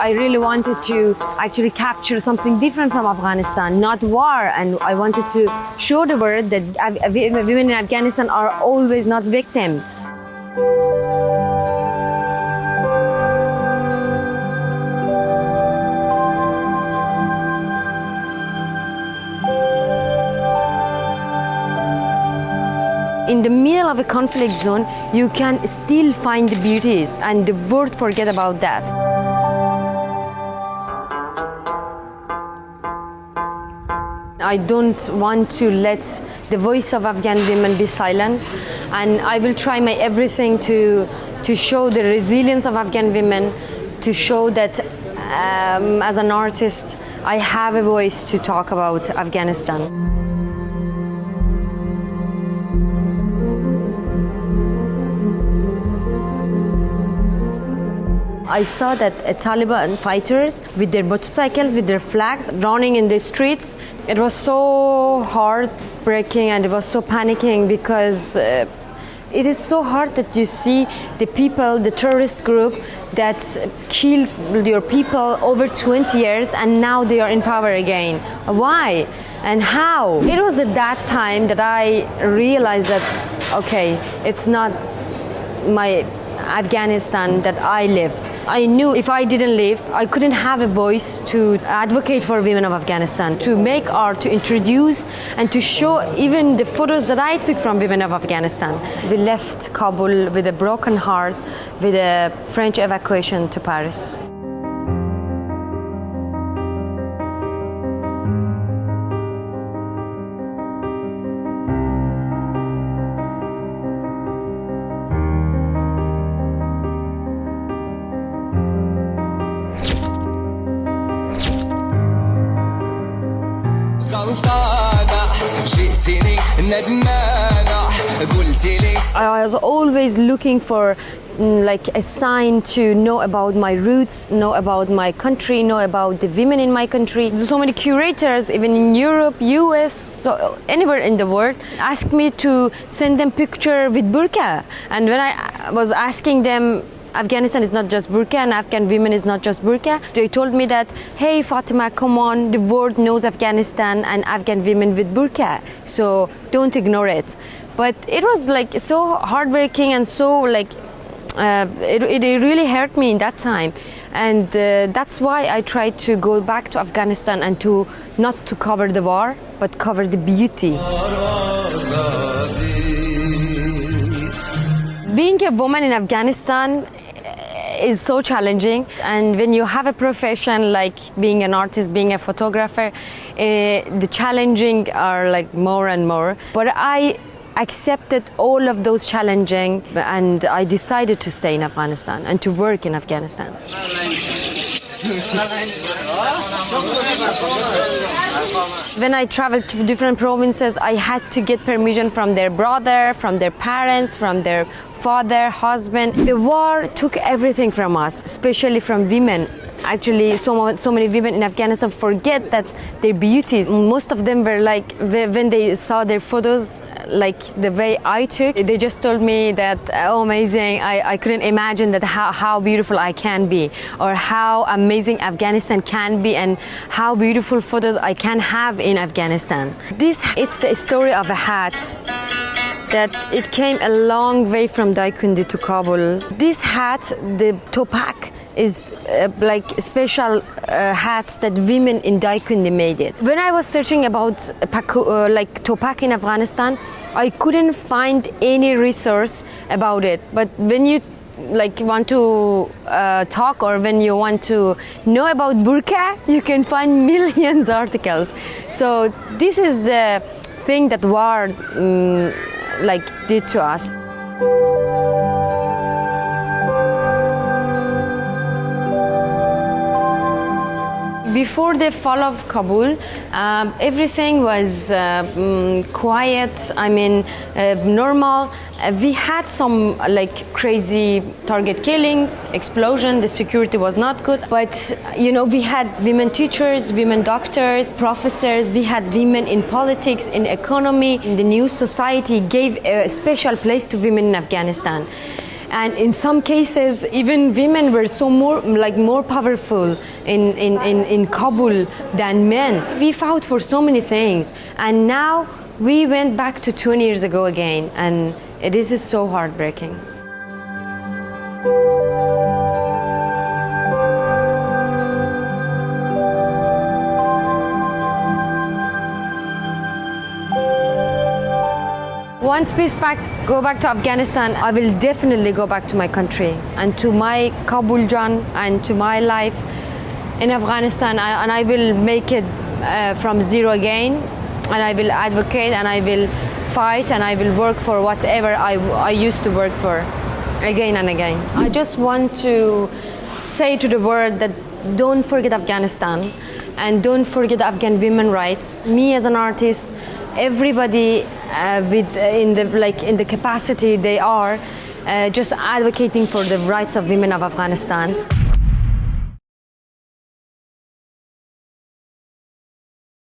I really wanted to actually capture something different from Afghanistan, not war. And I wanted to show the world that women in Afghanistan are always not victims. In the middle of a conflict zone, you can still find the beauties, and the world forget about that. I don't want to let the voice of Afghan women be silent, and I will try my everything to show the resilience of Afghan women, to show that as an artist, I have a voice to talk about Afghanistan. I saw that Taliban fighters with their motorcycles, with their flags, running in the streets. It was so heartbreaking and it was so panicking because it is so hard that you see the people, the terrorist group that killed your people over 20 years and now they are in power again. Why and how? It was at that time that I realized that, okay, it's not my Afghanistan that I lived. I knew if I didn't live, I couldn't have a voice to advocate for women of Afghanistan, to make art, to introduce and to show even the photos that I took from women of Afghanistan. We left Kabul with a broken heart, with a French evacuation to Paris. I was always looking for like a sign to know about my roots, know about my country, know about the women in my country. So many curators, even in Europe, US, so anywhere in the world, asked me to send them picture with burqa. And when I was asking them, Afghanistan is not just burqa and Afghan women is not just burqa. They told me that, hey Fatima, come on, the world knows Afghanistan and Afghan women with burqa, so don't ignore it. But it was like so heartbreaking and so like, it really hurt me in that time. And that's why I tried to go back to Afghanistan and to not to cover the war, but cover the beauty. Being a woman in Afghanistan is so challenging, and when you have a profession like being an artist, being a photographer, the challenging are like more and more. But I accepted all of those challenging and I decided to stay in Afghanistan and to work in Afghanistan. When I traveled to different provinces, I had to get permission from their brother, from their parents, from their father, husband. The war took everything from us, especially from women. Actually, so many women in Afghanistan forget that their beauties. Most of them were like, when they saw their photos, like the way I took, they just told me that, oh, amazing, I couldn't imagine that how beautiful I can be, or how amazing Afghanistan can be, and how beautiful photos I can have in Afghanistan. It's the story of a hat. That it came a long way from Daikundi to Kabul. This hat, the topak, is like special hats that women in Daikundi made it. When I was searching about like topak in Afghanistan, I couldn't find any resource about it. But when you like want to talk, or when you want to know about burqa, you can find millions of articles. So this is the thing that war like did to us. Before the fall of Kabul, everything was quiet, normal. We had some like crazy target killings, explosion, the security was not good. But we had women teachers, women doctors, professors, we had women in politics, in economy. The new society gave a special place to women in Afghanistan. And in some cases, even women were so more powerful in Kabul than men. We fought for so many things, and now we went back to 20 years ago again, and this is so heartbreaking. Once peace go back to Afghanistan, I will definitely go back to my country and to my Kabul Jan and to my life in Afghanistan, and I will make it from zero again, and I will advocate and I will fight and I will work for whatever I used to work for again and again. I just want to say to the world that don't forget Afghanistan and don't forget Afghan women's rights. Me as an artist, everybody in the capacity they are just advocating for the rights of women of Afghanistan.